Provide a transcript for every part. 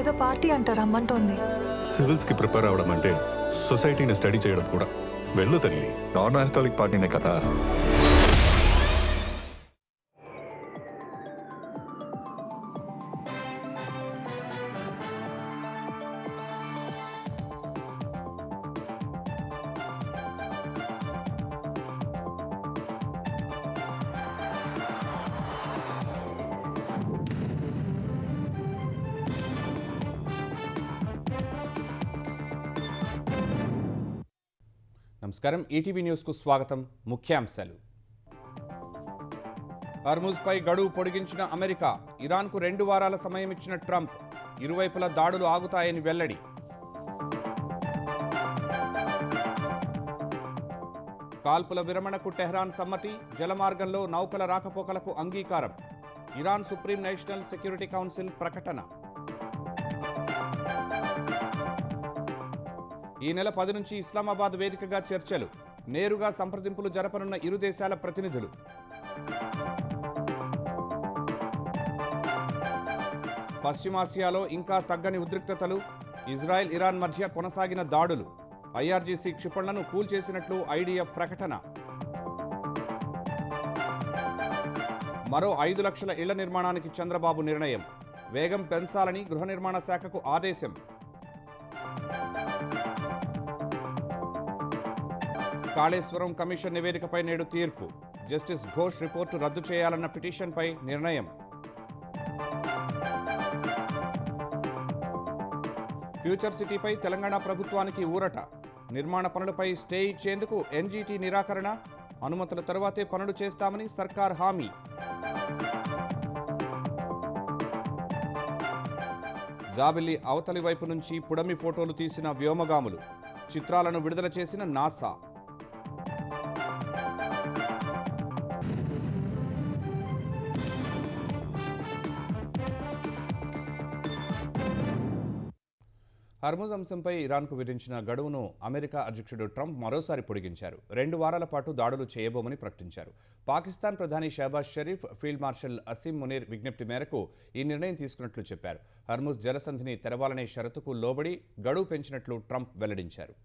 ఏదో పార్టీ అంట రమ్మంటోంది. సివిల్స్కి ప్రిపేర్ అవడం అంటే సొసైటీని స్టడీ చేయడం కూడా. వెళ్ళు తల్లి. నాన్ ఆల్కహాలిక్ పార్టీనే కదా. నమస్కారం, ఈటీవీ న్యూస్కు స్వాగతం. ముఖ్యాంశాలు. హర్ముజ్పై గడువు పొడిగించిన అమెరికా, ఇరాన్కు 2 వారాల సమయం ఇచ్చిన ట్రంప్, ఇరువైపుల దాడులు ఆగుతాయని వెల్లడి. కాల్పుల విరమణకు టెహ్రాన్ సమ్మతి, జలమార్గంలో నౌకల రాకపోకలకు అంగీకారం. Iran supreme national security council ప్రకటన. ఈ నెల 10 నుంచి ఇస్లామాబాద్ వేదికగా చర్చలు, నేరుగా సంప్రదింపులు జరపనున్న ఇరు దేశాల ప్రతినిధులు. పశ్చిమాసియాలో ఇంకా తగ్గని ఉద్రిక్తతలు, ఇజ్రాయెల్ ఇరాన్ మధ్య కొనసాగిన దాడులు, ఐఆర్జీసీ క్షిపణులను కూల్చేసినట్లు ఐడిఎఫ్ ప్రకటన. మరో 5 లక్షల ఇళ్ల నిర్మాణానికి చంద్రబాబు నిర్ణయం, వేగం పెంచాలని గృహ నిర్మాణ శాఖకు ఆదేశం. కాళేశ్వరం కమిషన్ నివేదికపై నేడు తీర్పు, జస్టిస్ ఘోష్ రిపోర్టు రద్దు చేయాలన్న పిటిషన్పై నిర్ణయం. ఫ్యూచర్ సిటీపై తెలంగాణ ప్రభుత్వానికి ఊరట, నిర్మాణ పనులపై స్టే ఇచ్చేందుకు ఎన్జీటీ నిరాకరణ, అనుమతుల తరువాతే పనులు చేస్తామని సర్కార్ హామీ. జాబిల్లి అవతలి వైపు నుంచి పుడమి ఫోటోలు తీసిన వ్యోమగాములు, చిత్రాలను విడుదల చేసిన నాసా. హర్ముజ్ అంశంపై ఇరాన్కు విధించిన గడువును అమెరికా అధ్యక్షుడు ట్రంప్ మరోసారి పొడిగించారు. 2 వారాల పాటు దాడులు చేయబోమని ప్రకటించారు. పాకిస్తాన్ ప్రధాని షహబాజ్ షరీఫ్, ఫీల్డ్ మార్షల్ అసీం మునీర్ విజ్ఞప్తి మేరకు ఈ నిర్ణయం తీసుకున్నట్లు చెప్పారు. హర్ముజ్ జలసంధిని తెరవాలనే షరతుకు లోబడి గడువు పెంచినట్లు ట్రంప్ వెల్లడించారు.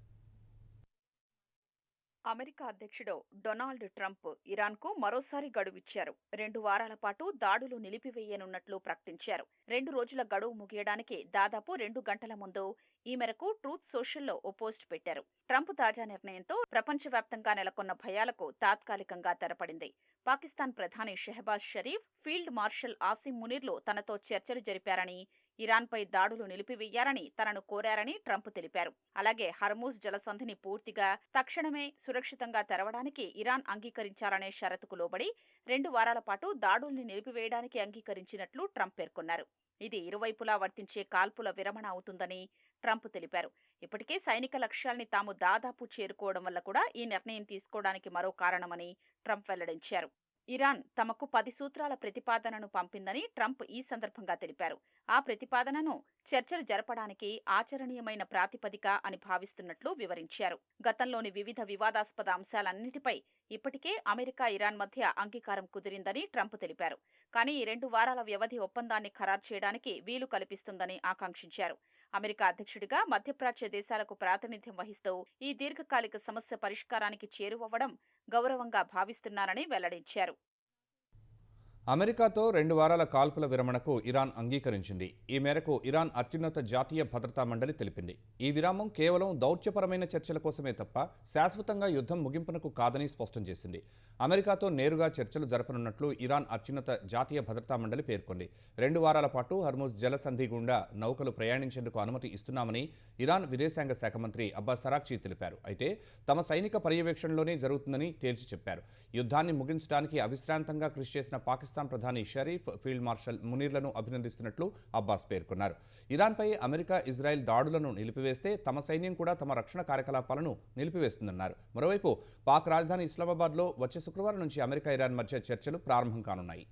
అమెరికా అధ్యక్షుడు డొనాల్డ్ ట్రంప్ ఇరాన్కు మరోసారి గడువిచ్చారు. 2 వారాల పాటు దాడులు నిలిపివేయనున్నట్లు ప్రకటించారు. 2 రోజుల గడువు ముగియడానికి దాదాపు 2 గంటల ముందు ఈ మేరకు ట్రూత్ సోషల్లో ఓ పోస్ట్ పెట్టారు. ట్రంప్ తాజా నిర్ణయంతో ప్రపంచవ్యాప్తంగా నెలకొన్న భయాలకు తాత్కాలికంగా తెరపడింది. పాకిస్తాన్ ప్రధాని షెహబాజ్ షరీఫ్, ఫీల్డ్ మార్షల్ ఆసిం మునీర్లు తనతో చర్చలు జరిపారని, ఇరాన్పై దాడులు నిలిపివేయాలని తనను కోరారని ట్రంప్ తెలిపారు. అలాగే హర్ముజ్ జలసంధిని పూర్తిగా తక్షణమే సురక్షితంగా తెరవడానికి ఇరాన్ అంగీకరించాలనే షరతుకు లోబడి 2 వారాల పాటు దాడుల్ని నిలిపివేయడానికి అంగీకరించినట్లు ట్రంప్ పేర్కొన్నారు. ఇది ఇరువైపులా వర్తించే కాల్పుల విరమణ అవుతుందని ట్రంప్ తెలిపారు. ఇప్పటికే సైనిక లక్ష్యాల్ని తాము దాదాపు చేరుకోవడం వల్ల కూడా ఈ నిర్ణయం తీసుకోవడానికి మరో కారణమని ట్రంప్ వెల్లడించారు. ఇరాన్ తమకు 10 సూత్రాల ప్రతిపాదనను పంపిందని ట్రంప్ ఈ సందర్భంగా తెలిపారు. ఆ ప్రతిపాదనను చర్చలు జరపడానికి ఆచరణీయమైన ప్రాతిపదిక అని భావిస్తున్నట్లు వివరించారు. గతంలోని వివిధ వివాదాస్పద అంశాలన్నిటిపై ఇప్పటికే అమెరికా, ఇరాన్ మధ్య అంగీకారం కుదిరిందని ట్రంప్ తెలిపారు. కానీ ఈ 2 వారాల వ్యవధి ఒప్పందాన్ని ఖరారు చేయడానికి వీలు కల్పిస్తుందని ఆకాంక్షించారు. అమెరికా అధ్యక్షుడిగా మధ్యప్రాచ్య దేశాలకు ప్రాతినిధ్యం వహిస్తూ ఈ దీర్ఘకాలిక సమస్య పరిష్కారానికి చేరువవ్వడం గౌరవంగా భావిస్తున్నారని వెల్లడించారు. అమెరికాతో 2 వారాల కాల్పుల విరమణకు ఇరాన్ అంగీకరించింది. ఈ మేరకు ఇరాన్ అత్యున్నత జాతీయ భద్రతా మండలి తెలిపింది. ఈ విరామం కేవలం దౌత్యపరమైన చర్చల కోసమే తప్ప శాశ్వతంగా యుద్ధం ముగింపునకు కాదని స్పష్టం చేసింది. అమెరికాతో నేరుగా చర్చలు జరపనున్నట్లు ఇరాన్ అత్యున్నత జాతీయ భద్రతా మండలి పేర్కొంది. 2 వారాల పాటు హర్ముజ్ జలసంధి గుండా నౌకలు ప్రయాణించేందుకు అనుమతి ఇస్తున్నామని ఇరాన్ విదేశాంగ శాఖ మంత్రి అబ్బాస్ అరాక్చీ తెలిపారు. అయితే తమ సైనిక పర్యవేక్షణలోనే జరుగుతుందని తేల్చి చెప్పారు. యుద్ధాన్ని ముగించడానికి అవిశ్రాంతంగా కృషి చేసిన పాకిస్తాన్ ప్రధాని షరీఫ్, ఫీల్డ్ మార్షల్ మునీర్లను అభినందిస్తున్నట్లు అబ్బాస్ పేర్కొన్నారు. ఇరాన్పై అమెరికా, ఇజ్రాయెల్ దాడులను నిలిపివేస్తే తమ సైన్యం కూడా తమ రక్షణ కార్యకలాపాలను నిలిపివేస్తుందన్నారు. మరోవైపు పాక్ రాజధాని ఇస్లామాబాద్లో వచ్చే శుక్రవారం నుంచి అమెరికా, ఇరాన్ మధ్య చర్చలు ప్రారంభం కానున్నాయి.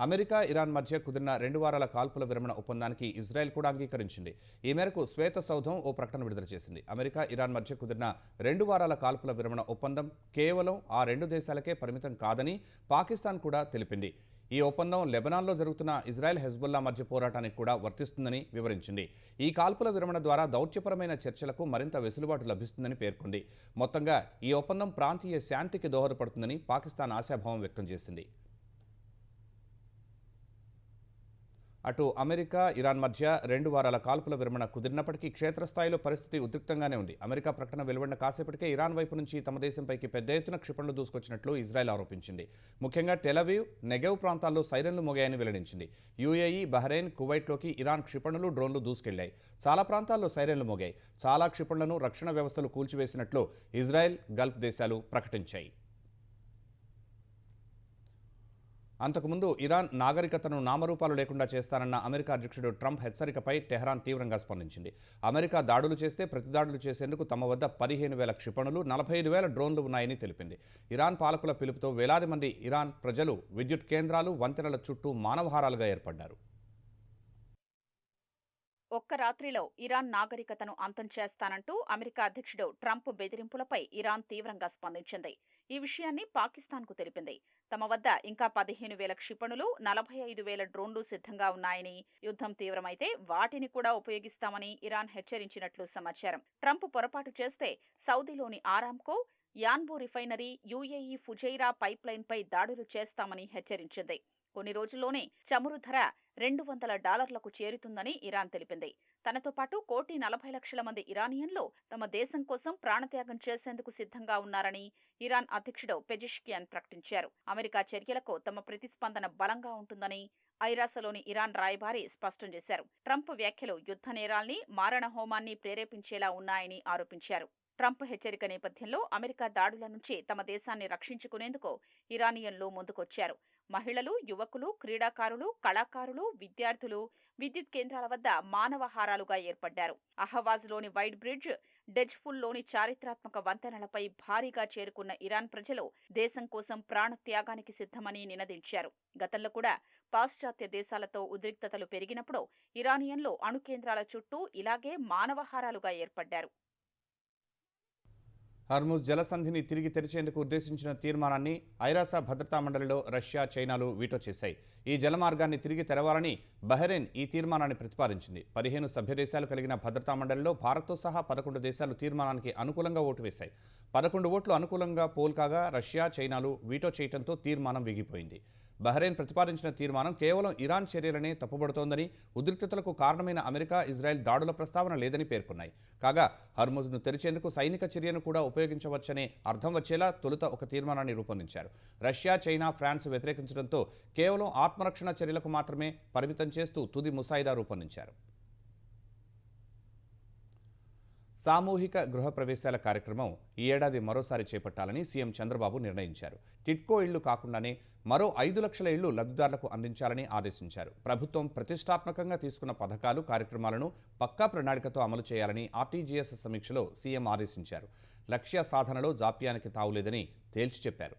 అమెరికా, ఇరాన్ మధ్య కుదిరిన 2 వారాల కాల్పుల విరమణ ఒప్పందానికి ఇజ్రాయెల్ కూడా అంగీకరించింది. ఈ మేరకు శ్వేత సౌధం ఓ ప్రకటన విడుదల చేసింది. అమెరికా, ఇరాన్ మధ్య కుదిరిన 2 వారాల కాల్పుల విరమణ ఒప్పందం కేవలం ఆ 2 దేశాలకే పరిమితం కాదని పాకిస్తాన్ కూడా తెలిపింది. ఈ ఒప్పందం లెబనాన్లో జరుగుతున్న ఇజ్రాయెల్ హెజ్బుల్లా మధ్య పోరాటానికి కూడా వర్తిస్తుందని వివరించింది. ఈ కాల్పుల విరమణ ద్వారా దౌత్యపరమైన చర్చలకు మరింత వెసులుబాటు లభిస్తుందని పేర్కొంది. మొత్తంగా ఈ ఒప్పందం ప్రాంతీయ శాంతికి దోహదపడుతుందని పాకిస్తాన్ ఆశాభావం వ్యక్తం చేసింది. అటు అమెరికా, ఇరాన్ మధ్య 2 వారాల కాల్పుల విరమణ కుదిరినప్పటికీ క్షేత్రస్థాయిలో పరిస్థితి ఉద్రిక్తంగానే ఉంది. అమెరికా ప్రకటన వెలువడిన కాసేపటికే ఇరాన్ వైపు నుంచి తమ దేశంపైకి పెద్ద ఎత్తున క్షిపణులు దూసుకొచ్చినట్లు ఇజ్రాయెల్ ఆరోపించింది. ముఖ్యంగా టెలవీవ్, నెగెవ్ ప్రాంతాల్లో సైరన్లు మోగాయని వెల్లడించింది. యుఏఈ, బహ్రెయిన్, కువైట్లోకి ఇరాన్ క్షిపణులు, డ్రోన్లు దూసుకెళ్లాయి. చాలా ప్రాంతాల్లో సైరన్లు మోగాయి. చాలా క్షిపణులను రక్షణ వ్యవస్థలు కూల్చివేసినట్లు ఇజ్రాయెల్, గల్ఫ్ దేశాలు ప్రకటించాయి. అంతకుముందు ఇరాన్ నాగరికతను నామరూపాలు లేకుండా చేస్తానన్న అమెరికా అధ్యక్షుడు ట్రంప్ హెచ్చరికపై టెహ్రాన్ తీవ్రంగా స్పందించింది. అమెరికా దాడులు చేస్తే ప్రతిదాడులు చేసేందుకు తమ వద్ద 15,000 క్షిపణులు, 45,000 డ్రోన్లు ఉన్నాయని తెలిపింది. ఇరాన్ పాలకుల పిలుపుతో వేలాది మంది ఇరాన్ ప్రజలు విద్యుత్ కేంద్రాలు, వంతెనల చుట్టూ మానవహారాలుగా ఏర్పడ్డారు. ఒక్క రాత్రిలో ఇరాన్ నాగరికతను అంతం చేస్తానంటూ అమెరికా అధ్యక్షుడు ట్రంప్ బెదిరింపులపై ఇరాన్ తీవ్రంగా స్పందించింది. ఈ విషయాన్ని పాకిస్తాన్కు తెలిపింది. తమ వద్ద ఇంకా 15,000 క్షిపణులు, 45,000 డ్రోన్లు సిద్ధంగా ఉన్నాయని, యుద్ధం తీవ్రమైతే వాటిని కూడా ఉపయోగిస్తామని ఇరాన్ హెచ్చరించినట్లు సమాచారం. ట్రంప్ పొరపాటు చేస్తే సౌదీలోని ఆరామ్కో, యాన్బో రిఫైనరీ, యుఏఈ ఫుజైరా పైప్లైన్పై దాడులు చేస్తామని హెచ్చరించింది. కొన్ని రోజుల్లోనే చమురు ధర $200లకు చేరుతుందని ఇరాన్ తెలిపింది. తనతో పాటు 1,40,00,000 మంది ఇరానియన్లు తమ దేశం కోసం ప్రాణత్యాగం చేసేందుకు సిద్ధంగా ఉన్నారని ఇరాన్ అధ్యక్షుడు పెజిష్కియాన్ ప్రకటించారు. అమెరికా చర్యలకు తమ ప్రతిస్పందన బలంగా ఉంటుందని ఐరాసలోని ఇరాన్ రాయబారి స్పష్టం చేశారు. ట్రంప్ వ్యాఖ్యలు యుద్ధ నేరాల్ని, మారణ హోమాన్ని ప్రేరేపించేలా ఉన్నాయని ఆరోపించారు. ట్రంప్ హెచ్చరిక నేపథ్యంలో అమెరికా దాడుల నుంచి తమ దేశాన్ని రక్షించుకునేందుకు ఇరానియన్లు ముందుకొచ్చారు. మహిళలు, యువకులు, క్రీడాకారులు, కళాకారులు, విద్యార్థులు విద్యుత్ కేంద్రాల వద్ద మానవహారాలుగా ఏర్పడ్డారు. అహవాజ్లోని వైట్ బ్రిడ్జ్, డెజ్ఫుల్లోని చారిత్రాత్మక వంతెనలపై భారీగా చేరుకున్న ఇరాన్ ప్రజలు దేశం కోసం ప్రాణత్యాగానికి సిద్ధమని నినదించారు. గతంలో కూడా పాశ్చాత్య దేశాలతో ఉద్రిక్తతలు పెరిగినప్పుడు ఇరానియన్లు అణు కేంద్రాల చుట్టూ ఇలాగే మానవహారాలుగా ఏర్పడ్డారు. హర్ముజ్ జలసంధిని తిరిగి తెరిచేందుకు ఉద్దేశించిన తీర్మానాన్ని ఐరాస భద్రతా మండలిలో రష్యా, చైనాలు వీటో చేశాయి. ఈ జలమార్గాన్ని తిరిగి తెరవాలని బహ్రెయిన్ ఈ తీర్మానాన్ని ప్రతిపాదించింది. 15 సభ్యదేశాలు కలిగిన భద్రతా మండలిలో భారత్తో సహా 11 దేశాలు తీర్మానానికి అనుకూలంగా ఓటు వేశాయి. 11 ఓట్లు అనుకూలంగా పోల్ కాగా రష్యా, చైనాలు వీటో చేయడంతో తీర్మానం విగిపోయింది. బహ్రెయిన్ ప్రతిపాదించిన తీర్మానం కేవలం ఇరాన్ చర్యలనే తప్పుబడుతోందని, ఉద్రిక్తతలకు కారణమైన అమెరికా, ఇజ్రాయెల్ దాడుల ప్రస్తావన లేదని పేర్కొన్నాయి. కాగా హర్ముజ్ను తెరిచేందుకు సైనిక చర్యను కూడా ఉపయోగించవచ్చనే అర్థం వచ్చేలా తొలుత ఒక తీర్మానాన్ని రూపొందించారు. రష్యా, చైనా, ఫ్రాన్స్ వ్యతిరేకించడంతో కేవలం ఆత్మరక్షణ చర్యలకు మాత్రమే పరిమితం చేస్తూ తుది ముసాయిదా రూపొందించారు. సామూహిక గృహప్రవేశాల కార్యక్రమం ఈ ఏడాది మరోసారి చేపట్టాలని సీఎం చంద్రబాబు నిర్ణయించారు. టిడ్కో ఇళ్లు కాకుండానే మరో 5 లక్షల ఇళ్లు లబ్ధిదారులకు అందించాలని ఆదేశించారు. ప్రభుత్వం ప్రతిష్టాత్మకంగా తీసుకున్న పథకాలు, కార్యక్రమాలను పక్కా ప్రణాళికతో అమలు చేయాలని ఆర్టీజీఎస్ సమీక్షలో సీఎం ఆదేశించారు. లక్ష్య సాధనలో జాప్యానికి తావులేదని తేల్చి చెప్పారు.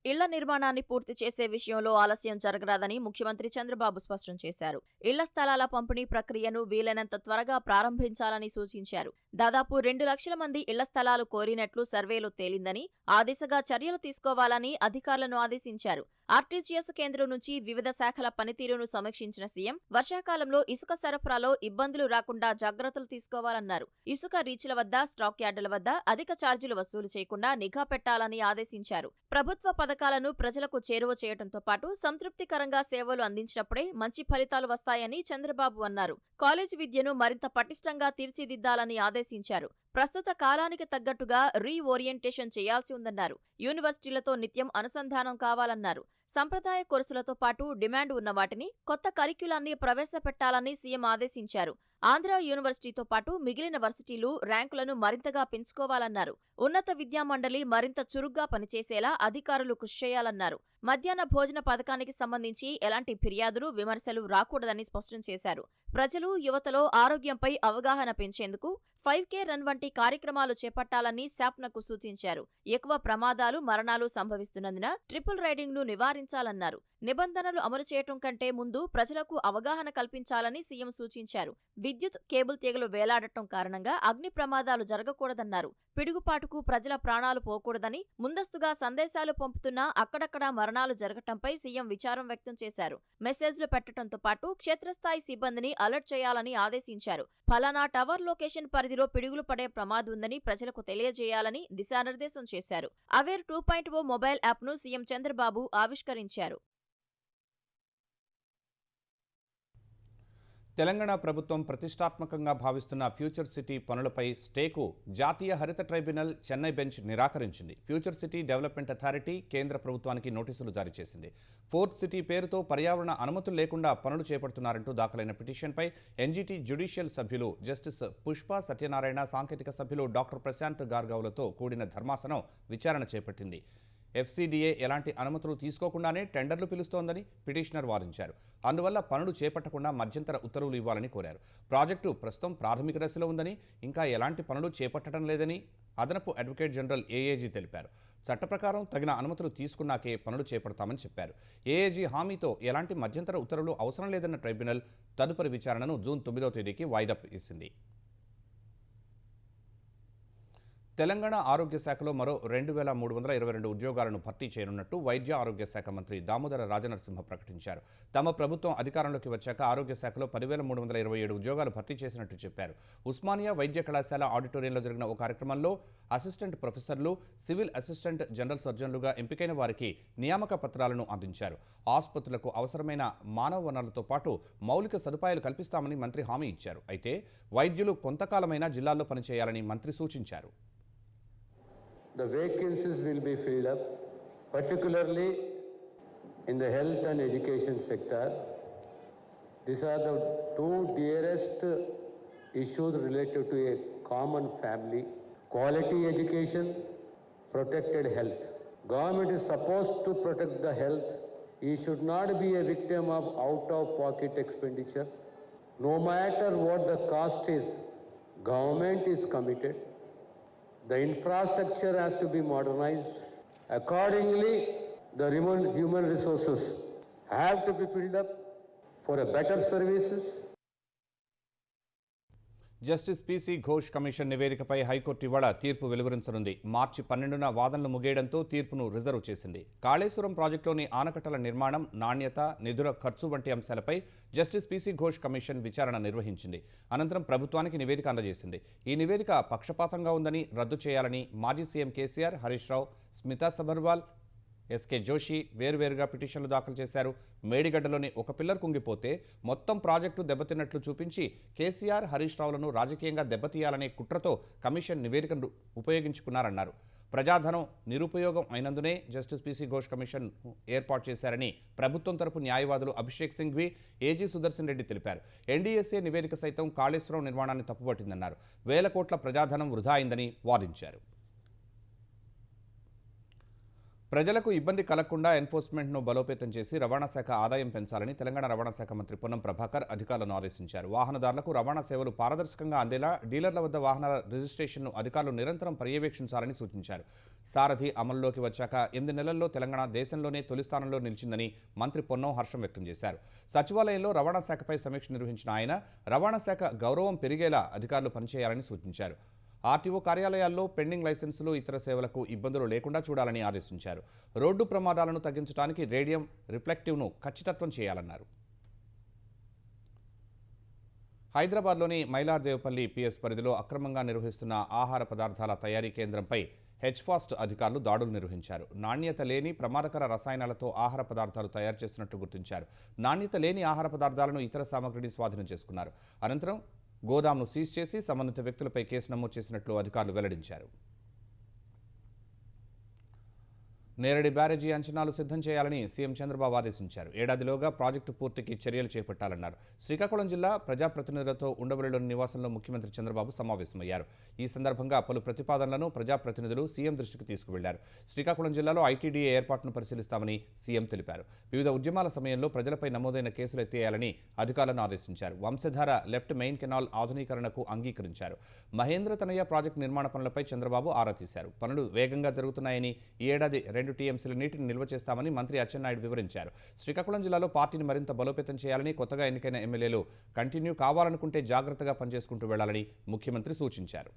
ఇళ్ల నిర్మాణాన్ని పూర్తి చేసే విషయంలో ఆలస్యం జరగరాదని ముఖ్యమంత్రి చంద్రబాబు స్పష్టం చేశారు. ఇళ్ల స్థలాల పంపిణీ ప్రక్రియను వీలైనంత త్వరగా ప్రారంభించాలని సూచించారు. దాదాపు 2 లక్షల మంది ఇళ్ల స్థలాలు కోరినట్లు సర్వేలో తేలిందని, ఆ దిశగా చర్యలు తీసుకోవాలని అధికారులను ఆదేశించారు. ఆర్టీజీఎస్ కేంద్రం నుంచి వివిధ శాఖల పనితీరును సమీక్షించిన సీఎం వర్షాకాలంలో ఇసుక సరఫరాలో ఇబ్బందులు రాకుండా జాగ్రత్తలు తీసుకోవాలన్నారు. ఇసుక రీచ్ల వద్ద, స్టాక్ యార్డుల వద్ద అధిక ఛార్జీలు వసూలు చేయకుండా నిఘా పెట్టాలని ఆదేశించారు. ప్రభుత్వ పథకాలను ప్రజలకు చేరువ చేయడంతో పాటు సంతృప్తికరంగా సేవలు అందించినప్పుడే మంచి ఫలితాలు వస్తాయని చంద్రబాబు అన్నారు. కాలేజీ విద్యను మరింత పటిష్టంగా తీర్చిదిద్దాలని ఆదేశించారు. ప్రస్తుత కాలానికి తగ్గట్టుగా రీఓరియంటేషన్ చేయాల్సి ఉందన్నారు. యూనివర్సిటీలతో నిత్యం అనుసంధానం కావాలన్నారు. సంప్రదాయ కోర్సులతో పాటు డిమాండ్ ఉన్న వాటిని, కొత్త కరిక్యులాన్ని ప్రవేశపెట్టాలని సీఎం ఆదేశించారు. ఆంధ్ర యూనివర్సిటీతో పాటు మిగిలిన వర్సిటీలు ర్యాంకులను మరింతగా పెంచుకోవాలన్నారు. ఉన్నత విద్యామండలి మరింత చురుగ్గా పనిచేసేలా అధికారులు కృషి చేయాలన్నారు. మధ్యాహ్న భోజన పథకానికి సంబంధించి ఎలాంటి ఫిర్యాదులు, విమర్శలు రాకూడదని స్పష్టం చేశారు. ప్రజలు, యువతలో ఆరోగ్యంపై అవగాహన పెంచేందుకు 5K రన్ వంటి కార్యక్రమాలు చేపట్టాలని శాప్నకు సూచించారు. ఎక్కువ ప్రమాదాలు, మరణాలు సంభవిస్తున్నందున ట్రిపుల్ రైడింగ్ ను నివారించాలన్నారు. నిబంధనలు అమలు చేయటం కంటే ముందు ప్రజలకు అవగాహన కల్పించాలని సీఎం సూచించారు. విద్యుత్ కేబుల్ తీగలు వేలాడటం కారణంగా అగ్ని ప్రమాదాలు జరగకూడదన్నారు. పిడుగుపాటుకు ప్రజల ప్రాణాలు పోకూడదని ముందస్తుగా సందేశాలు పంపుతున్నా అక్కడక్కడా మరణాలు జరగటంపై సీఎం విచారం వ్యక్తం చేశారు. మెసేజ్లు పెట్టడంతో పాటు క్షేత్రస్థాయి సిబ్బందిని అలర్ట్ చేయాలని ఆదేశించారు. ఫలానా టవర్ లొకేషన్ పరిధిలో పిడుగులు పడే ప్రమాదం ఉందని ప్రజలకు తెలియజేయాలని దిశానిర్దేశం చేశారు. అవేర్ 2.0 మొబైల్ యాప్ను సీఎం చంద్రబాబు ఆవిష్కరించారు. తెలంగాణ ప్రభుత్వం ప్రతిష్టాత్మకంగా భావిస్తున్న ఫ్యూచర్ సిటీ పనులపై స్టేకు జాతీయ హరిత ట్రైబ్యునల్ చెన్నై బెంచ్ నిరాకరించింది. ఫ్యూచర్ సిటీ డెవలప్మెంట్ అథారిటీ కేంద్ర ప్రభుత్వానికి నోటీసులు జారీ చేసింది. ఫోర్త్ సిటీ పేరుతో పర్యావరణ అనుమతులు లేకుండా పనులు చేపడుతున్నారంటూ దాఖలైన పిటిషన్పై ఎన్జీటీ జ్యుడిషియల్ సభ్యులు జస్టిస్ పుష్ప సత్యనారాయణ, సాంకేతిక సభ్యులు డాక్టర్ ప్రశాంత్ గార్గావ్లతో కూడిన ధర్మాసనం విచారణ చేపట్టింది. ఎఫ్సీడీఏ ఎలాంటి అనుమతులు తీసుకోకుండానే టెండర్లు పిలుస్తోందని పిటిషనర్ వాదించారు. అందువల్ల పనులు చేపట్టకుండా మధ్యంతర ఉత్తర్వులు ఇవ్వాలని కోరారు. ప్రాజెక్టు ప్రస్తుతం ప్రాథమిక దశలో ఉందని, ఇంకా ఎలాంటి పనులు చేపట్టడం లేదని అదనపు అడ్వకేట్ జనరల్ ఏఏజీ తెలిపారు. చట్ట ప్రకారం తగిన అనుమతులు తీసుకున్నాకే పనులు చేపడతామని చెప్పారు. ఏఏజీ హామీతో ఎలాంటి మధ్యంతర ఉత్తర్వులు అవసరం లేదన్న ట్రైబ్యునల్ తదుపరి విచారణను జూన్ 9వ తేదీకి వాయిదా వేసింది. తెలంగాణ ఆరోగ్య శాఖలో మరో 2322 ఉద్యోగాలను భర్తీ చేయనున్నట్టు వైద్య ఆరోగ్య శాఖ మంత్రి దామోదర రాజనరసింహ ప్రకటించారు. తమ ప్రభుత్వం అధికారంలోకి వచ్చాక ఆరోగ్య శాఖలో 10,327 ఉద్యోగాలు భర్తీ చేసినట్టు చెప్పారు. ఉస్మానియా వైద్య కళాశాల ఆడిటోరియంలో జరిగిన ఓ కార్యక్రమంలో అసిస్టెంట్ ప్రొఫెసర్లు, సివిల్ అసిస్టెంట్ జనరల్ సర్జన్లుగా ఎంపికైన వారికి నియామక పత్రాలను అందించారు. ఆసుపత్రులకు అవసరమైన మానవ వనరులతో పాటు మౌలిక సదుపాయాలు కల్పిస్తామని మంత్రి హామీ ఇచ్చారు. అయితే వైద్యులు కొంతకాలమైనా జిల్లాల్లో పనిచేయాలని మంత్రి సూచించారు. The vacancies will be filled up, particularly in the health and education sector. These are the two dearest issues related to a common family: quality education, protected health. Government is supposed to protect the health. You should not be a victim of out-of-pocket expenditure. No matter what the cost is, government is committed. The infrastructure has to be modernized. Accordingly, the human resources have to be filled up for a better services. Justice PC Ghosh commission నివేదికపై high court ఇవాళ తీర్పు వెలువరించనుంది. మార్చి 12న వాదనలు ముగియడంతో తీర్పును reserve చేసింది. కాళేశ్వరం ప్రాజెక్టులోని ఆనకట్టల నిర్మాణం, నాణ్యత, నిధుల ఖర్చు వంటి అంశాలపై జస్టిస్ పీసీ ఘోష్ కమిషన్ విచారణ నిర్వహించింది. అనంతరం ప్రభుత్వానికి నివేదిక అందజేసింది. ఈ నివేదిక పక్షపాతంగా ఉందని, రద్దు చేయాలని మాజీ సీఎం కేసీఆర్, హరీష్ రావు, స్మితా సబర్వాల్, ఎస్కే జోషి వేర్వేరుగా పిటిషన్లు దాఖలు చేశారు. మేడిగడ్డలోని ఒక పిల్లర్ కుంగిపోతే మొత్తం ప్రాజెక్టు దెబ్బతిన్నట్లు చూపించి కేసీఆర్, హరీష్ రావులను రాజకీయంగా దెబ్బతీయాలనే కుట్రతో కమిషన్ నివేదికను ఉపయోగించుకున్నారన్నారు. ప్రజాధనం నిరుపయోగం అయినందునే జస్టిస్ పీసీ ఘోష్ కమిషన్ ఏర్పాటు చేశారని ప్రభుత్వం తరపు న్యాయవాదులు అభిషేక్ సింఘ్వి, ఏజీ సుదర్శన్ రెడ్డి తెలిపారు. ఎన్డీఎస్ఏ నివేదిక సైతం కాళేశ్వరం నిర్మాణాన్ని తప్పుపట్టిందన్నారు. వేల కోట్ల ప్రజాధనం వృధా అయిందని వాదించారు. ప్రజలకు ఇబ్బంది కలగకుండా ఎన్ఫోర్స్మెంట్ను బలోపేతం చేసి రవాణా శాఖ ఆదాయం పెంచాలని తెలంగాణ రవాణా శాఖ మంత్రి పొన్నం ప్రభాకర్ అధికారులను ఆదేశించారు. వాహనదారులకు రవాణా సేవలు పారదర్శకంగా అందేలా డీలర్ల వద్ద వాహనాల రిజిస్ట్రేషన్ను అధికారులు నిరంతరం పర్యవేక్షించాలని సూచించారు. సారథి అమలులోకి వచ్చాక 8 నెలల్లో తెలంగాణ దేశంలోనే తొలి స్థానంలో నిలిచిందని మంత్రి పొన్నం హర్షం వ్యక్తం చేశారు. సచివాలయంలో రవాణా శాఖపై సమీక్ష నిర్వహించిన ఆయన రవాణా శాఖ గౌరవం పెరిగేలా అధికారులు పనిచేయాలని సూచించారు. ఆర్టీఓ కార్యాలయాల్లో పెండింగ్ లైసెన్సులు, ఇతర సేవలకు ఇబ్బందులు లేకుండా చూడాలని ఆదేశించారు. రోడ్డు ప్రమాదాలను తగ్గించడానికి రేడియం రిఫ్లెక్టివ్ను ఖచ్చితత్వం చేయాలన్నారు. హైదరాబాద్లోని మైలార్దేవపల్లి పిఎస్ పరిధిలో అక్రమంగా నిర్వహిస్తున్న ఆహార పదార్థాల తయారీ కేంద్రంపై హెచ్ఫాస్ట్ అధికారులు దాడులు నిర్వహించారు. నాణ్యత లేని ప్రమాదకర రసాయనాలతో ఆహార పదార్థాలు తయారు చేస్తున్నట్టు గుర్తించారు. నాణ్యత లేని ఆహార పదార్థాలను, ఇతర సామగ్రిని స్వాధీనం చేసుకున్నారు. అనంతరం గోదాంను సీజ్ చేసి సంబంధిత వ్యక్తులపై కేసు నమోదు చేసినట్లు అధికారులు వెల్లడించారు. నేరడి బ్యారేజీ అంచనాలు సిద్ధం చేయాలని సీఎం చంద్రబాబు ఆదేశించారు. ఏడాదిలోగా ప్రాజెక్టు పూర్తికి చర్యలు చేపట్టాలన్నారు. శ్రీకాకుళం జిల్లా ప్రజాప్రతినిధులతో ఉండవల్లిలోని నివాసంలో ముఖ్యమంత్రి చంద్రబాబు సమావేశమయ్యారు. ఈ సందర్భంగా పలు ప్రతిపాదనలను ప్రజాప్రతినిధులు సీఎం దృష్టికి తీసుకువెళ్లారు. శ్రీకాకుళం జిల్లాలో ఐటీడీఏ ఏర్పాటును పరిశీలిస్తామని సీఎం తెలిపారు. వివిధ ఉద్యమాల సమయంలో ప్రజలపై నమోదైన కేసులు ఎత్తేయాలని అధికారులను ఆదేశించారు. వంశధార లెఫ్ట్ మెయిన్ కెనాల్ ఆధునీకరణకు అంగీకరించారు. మహేంద్ర తనయ ప్రాజెక్టు నిర్మాణ పనులపై చంద్రబాబు ఆరా తీశారు. పనులు వేగంగా జరుగుతున్నాయని, ఈ ఏడాది 2 టీఎంసీల నీటిని నిల్వ చేస్తామని మంత్రి అచ్చెన్నాయుడు వివరించారు. శ్రీకాకుళం జిల్లాలో పార్టీని మరింత బలోపేతం చేయాలని, కొత్తగా ఎన్నికైన ఎమ్మెల్యేలు కంటిన్యూ కావాలనుకుంటే జాగ్రత్తగా పనిచేసుకుంటూ వెళ్లాలని ముఖ్యమంత్రి సూచించారు.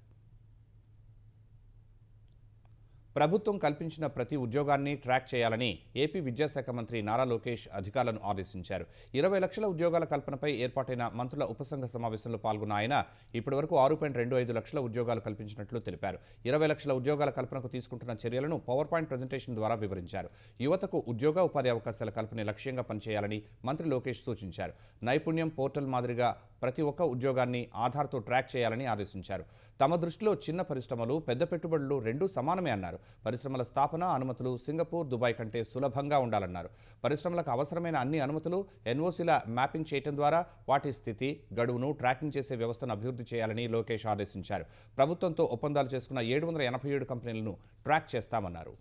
ప్రభుత్వం కల్పించిన ప్రతి ఉద్యోగాన్ని ట్రాక్ చేయాలని ఏపీ విద్యాశాఖ మంత్రి నారా లోకేష్ అధికారులను ఆదేశించారు. 20 లక్షల ఉద్యోగాల కల్పనపై ఏర్పాటైన మంత్రుల ఉపసంఘ సమావేశంలో పాల్గొన్న ఆయన ఇప్పటివరకు 6.25 లక్షల ఉద్యోగాలు కల్పించినట్లు తెలిపారు. 20 లక్షల ఉద్యోగాల కల్పనకు తీసుకుంటున్న చర్యలను పవర్ పాయింట్ ప్రజెంటేషన్ ద్వారా వివరించారు. యువతకు ఉద్యోగ ఉపాధి అవకాశాల కల్పనే లక్ష్యంగా పనిచేయాలని మంత్రి లోకేష్ సూచించారు. నైపుణ్యం పోర్టల్ మాదిరిగా ప్రతి ఒక్క ఉద్యోగాన్ని ఆధార్తో ట్రాక్ చేయాలని ఆదేశించారు. తమ దృష్టిలో చిన్న పరిశ్రమలు, పెద్ద పెట్టుబడులు రెండూ సమానమే అన్నారు. పరిశ్రమల స్థాపన అనుమతులు సింగపూర్, దుబాయ్ కంటే సులభంగా ఉండాలన్నారు. పరిశ్రమలకు అవసరమైన అన్ని అనుమతులు ఎన్ఓసీల మ్యాపింగ్ చేయడం ద్వారా వాటి స్థితి, గడువును ట్రాకింగ్ చేసే వ్యవస్థను అభివృద్ధి చేయాలని లోకేష్ ఆదేశించారు. ప్రభుత్వంతో ఒప్పందాలు చేసుకున్న 787 కంపెనీలను ట్రాక్ చేస్తామన్నారు.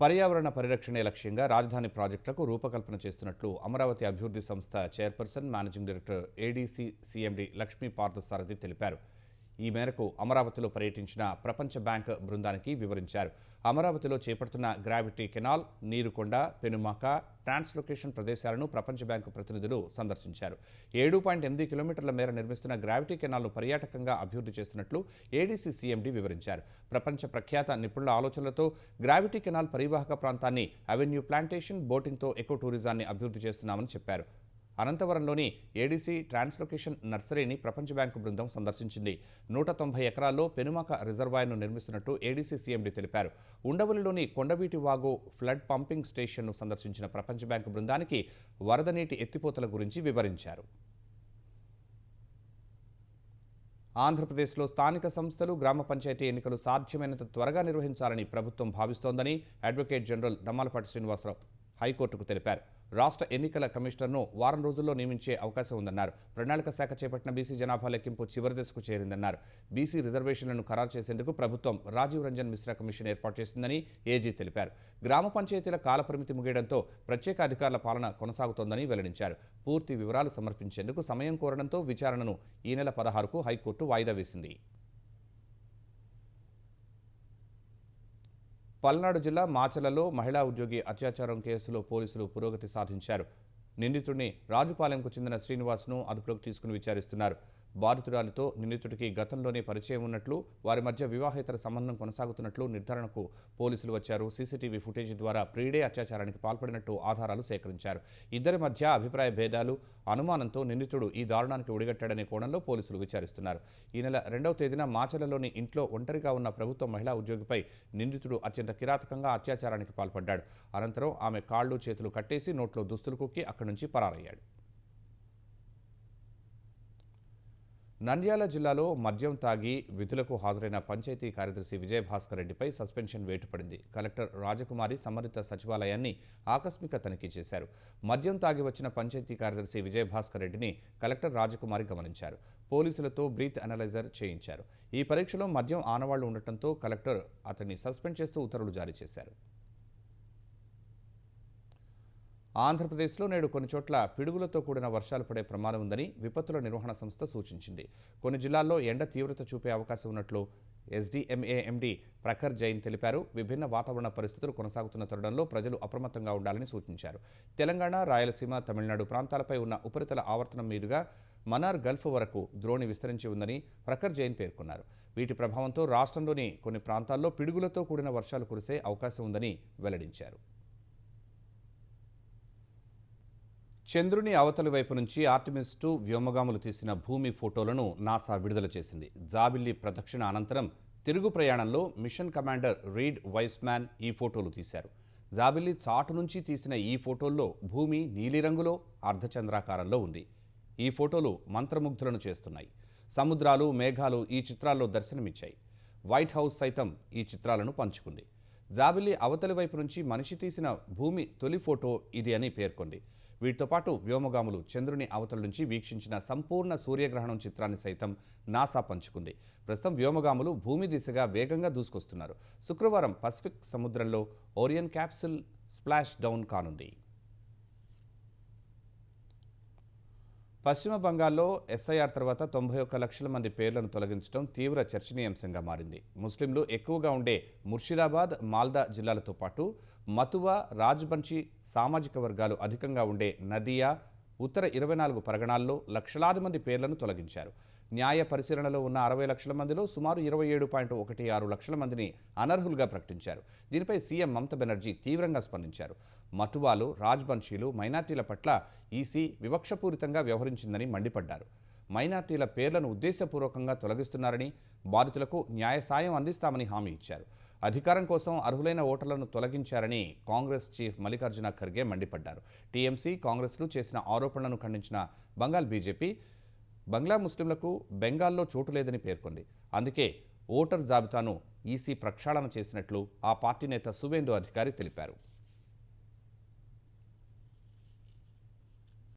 పర్యావరణ పరిరక్షణే లక్ష్యంగా రాజధాని ప్రాజెక్టులకు రూపకల్పన చేస్తున్నట్లు అమరావతి అభివృద్ధి సంస్థ chairperson, managing director ADC CMD Lakshmi Parthasarathi తెలిపారు. ఈ మేరకు అమరావతిలో పర్యటించిన ప్రపంచ బ్యాంక్ బృందానికి వివరించారు. అమరావతిలో చేపడుతున్న gravity canal, Neerukonda, Penumaka, translocation ప్రదేశాలను ప్రపంచ బ్యాంకు ప్రతినిధులు సందర్శించారు. 7.8 కిలోమీటర్ల మేర నిర్మిస్తున్న గ్రావిటీ కెనాల్ను పర్యాటకంగా అభివృద్ధి చేస్తున్నట్లు ఏడీసీ సీఎండీ వివరించారు. ప్రపంచ ప్రఖ్యాత నిపుణుల ఆలోచనలతో గ్రావిటీ కెనాల్ పరివాహక ప్రాంతాన్ని అవెన్యూ ప్లాంటేషన్, బోటింగ్తో ఎకో టూరిజాన్ని అభివృద్ధి చేస్తున్నామని చెప్పారు. అనంతవరంలోని ఏడీసీ ట్రాన్స్లొకేషన్ నర్సరీని ప్రపంచ బ్యాంకు బృందం సందర్శించింది. 190 ఎకరాల్లో పెనుమాక రిజర్వాయర్ను నిర్మిస్తున్నట్టు ఏడీసీ సీఎండీ తెలిపారు. ఉండవల్లిలోని కొండవీటి వాగు ఫ్లడ్ పంపింగ్ స్టేషన్ను సందర్శించిన ప్రపంచ బ్యాంకు బృందానికి వరద నీటి ఎత్తిపోతల గురించి వివరించారు. ఆంధ్రప్రదేశ్లో స్థానిక సంస్థలు, గ్రామ పంచాయతీ ఎన్నికలు సాధ్యమైనంత త్వరగా నిర్వహించాలని ప్రభుత్వం భావిస్తోందని అడ్వకేట్ జనరల్ దమ్మాలపాటి శ్రీనివాసరావు హైకోర్టుకు తెలిపారు. రాష్ట్ర ఎన్నికల కమిషనర్ను వారం రోజుల్లో నియమించే అవకాశం ఉందన్నారు. ప్రణాళిక శాఖ చేపట్టిన బీసీ జనాభా లెక్కింపు చివరి దశకు చేరిందన్నారు. బీసీ రిజర్వేషన్లను ఖరారు చేసేందుకు ప్రభుత్వం రాజీవ్ రంజన్ మిశ్రా కమిషన్ ఏర్పాటు చేసిందని ఏజీ తెలిపారు. గ్రామ పంచాయతీల కాలపరిమితి ముగియడంతో ప్రత్యేక అధికారుల పాలన కొనసాగుతోందని వెల్లడించారు. పూర్తి వివరాలు సమర్పించేందుకు సమయం కోరడంతో విచారణను ఈ నెల 16కు హైకోర్టు వాయిదా వేసింది. పల్నాడు జిల్లా మాచలలో మహిళా ఉద్యోగి అత్యాచారం కేసులో పోలీసులు పురోగతి సాధించారు. నిందితుడిని రాజుపాలెంకు చెందిన శ్రీనివాస్ను అదుపులోకి తీసుకుని విచారిస్తున్నారు. బాధితురాలితో నిందితుడికి గతంలోనే పరిచయం ఉన్నట్లు, వారి మధ్య వివాహేతర సంబంధం కొనసాగుతున్నట్లు నిర్ధారణకు పోలీసులు వచ్చారు. సీసీటీవీ ఫుటేజ్ ద్వారా ప్రీడే అత్యాచారానికి పాల్పడినట్టు ఆధారాలు సేకరించారు. ఇద్దరి మధ్య అభిప్రాయ భేదాలు, అనుమానంతో నిందితుడు ఈ దారుణానికి ఒడిగట్టాడనే కోణంలో పోలీసులు విచారిస్తున్నారు. ఈ నెల 2వ తేదీన మాచలలోని ఇంట్లో ఒంటరిగా ఉన్న ప్రభుత్వ మహిళా ఉద్యోగిపై నిందితుడు అత్యంత కిరాతకంగా అత్యాచారానికి పాల్పడ్డాడు. అనంతరం ఆమె కాళ్ళు, చేతులు కట్టేసి నోట్లో దుస్తులు కుక్కి అక్కడి నుంచి పరారయ్యాడు. నంద్యాల జిల్లాలో మద్యం తాగి విధులకు హాజరైన పంచాయతీ కార్యదర్శి విజయభాస్కర్ రెడ్డిపై సస్పెన్షన్ వేటు పడింది. కలెక్టర్ రాజకుమారి సంబంధిత సచివాలయాన్ని ఆకస్మిక తనిఖీ చేశారు. మద్యం తాగి వచ్చిన పంచాయతీ కార్యదర్శి విజయభాస్కర్ రెడ్డిని కలెక్టర్ రాజకుమారి గమనించారు. పోలీసులతో బ్రీత్ అనలైజర్ చేయించారు. ఈ పరీక్షలో మద్యం ఆనవాళ్లు ఉండటంతో కలెక్టర్ అతన్ని సస్పెండ్ చేస్తూ ఉత్తర్వులు జారీ చేశారు. ఆంధ్రప్రదేశ్లో నేడు కొన్ని చోట్ల పిడుగులతో కూడిన వర్షాలు పడే ప్రమాదం ఉందని విపత్తుల నిర్వహణ సంస్థ సూచించింది. కొన్ని జిల్లాల్లో ఎండ తీవ్రత చూపే అవకాశం ఉన్నట్లు ఎస్డీఎంఏ ఎండీ ప్రఖర్ జైన్ తెలిపారు. విభిన్న వాతావరణ పరిస్థితులు కొనసాగుతున్న తరుణంలో ప్రజలు అప్రమత్తంగా ఉండాలని సూచించారు. తెలంగాణ, రాయలసీమ, తమిళనాడు ప్రాంతాలపై ఉన్న ఉపరితల ఆవర్తనం మీదుగా మన్నార్ గల్ఫ్ వరకు ద్రోణి విస్తరించి ఉందని ప్రఖర్ జైన్ పేర్కొన్నారు. వీటి ప్రభావంతో రాష్ట్రంలోని కొన్ని ప్రాంతాల్లో పిడుగులతో కూడిన వర్షాలు కురిసే అవకాశం ఉందని వెల్లడించారు. చంద్రుని అవతలి వైపు నుంచి ఆర్టిమిస్ 2 వ్యోమగాములు తీసిన భూమి ఫోటోలను నాసా విడుదల చేసింది. జాబిల్లి ప్రదక్షిణ అనంతరం తిరుగు ప్రయాణంలో మిషన్ కమాండర్ రీడ్ వైస్మ్యాన్ ఈ ఫోటోలు తీశారు. జాబిల్లి చాటు నుంచి తీసిన ఈ ఫోటోల్లో భూమి నీలిరంగులో అర్ధచంద్రాకారంలో ఉంది. ఈ ఫోటోలు మంత్రముగ్ధులను చేస్తున్నాయి. సముద్రాలు, మేఘాలు ఈ చిత్రాల్లో దర్శనమిచ్చాయి. వైట్ హౌస్ సైతం ఈ చిత్రాలను పంచుకుంది. జాబిల్లి అవతలి వైపు నుంచి మనిషి తీసిన భూమి తొలి ఫోటో ఇది అని పేర్కొంది. వీటితో పాటు వ్యోమగాములు చంద్రుని అవతల నుంచి వీక్షించిన సంపూర్ణ సూర్యగ్రహణం చిత్రాన్ని సైతం నాసా పంచుకుంది. ప్రస్తుతం వ్యోమగాములు భూమి దిశగా వేగంగా దూసుకొస్తున్నారు. శుక్రవారం పసిఫిక్ సముద్రంలో ఓరియన్ క్యాప్సుల్ స్ప్లాష్ డౌన్ కానుంది. పశ్చిమ బంగాల్లో ఎస్ఐఆర్ తర్వాత 91 లక్షల మంది పేర్లను తొలగించడం తీవ్ర చర్చనీయాంశంగా మారింది. ముస్లింలు ఎక్కువగా ఉండే ముర్షిదాబాద్, మాల్దా జిల్లాలతో పాటు మతువా, రాజ్బంచి సామాజిక వర్గాలు అధికంగా ఉండే నదియా, ఉత్తర 24 పరగణాల్లో లక్షలాది మంది పేర్లను తొలగించారు. న్యాయ పరిశీలనలో ఉన్న 60 లక్షల మందిలో సుమారు 27.16 లక్షల మందిని అనర్హులుగా ప్రకటించారు. దీనిపై సీఎం మమతా బెనర్జీ తీవ్రంగా స్పందించారు. మటువాలు, రాజ్బంషీలు, మైనార్టీల పట్ల ఈసీ వివక్షపూరితంగా వ్యవహరించిందని మండిపడ్డారు. మైనార్టీల పేర్లను ఉద్దేశపూర్వకంగా తొలగిస్తున్నారని, బాధితులకు న్యాయ సాయం అందిస్తామని హామీ ఇచ్చారు. అధికారం కోసం అర్హులైన ఓటర్లను తొలగించారని కాంగ్రెస్ చీఫ్ మల్లికార్జున ఖర్గే మండిపడ్డారు. టీఎంసీ, కాంగ్రెస్లు చేసిన ఆరోపణలను ఖండించిన బంగాల్ బీజేపీ బంగ్లా ముస్లింలకు బెంగాల్లో చోటు లేదని పేర్కొంది. అందుకే ఓటర్ జాబితాను ఈసీ ప్రక్షాళన చేసినట్లు ఆ పార్టీ నేత సువేందు అధికారి తెలిపారు.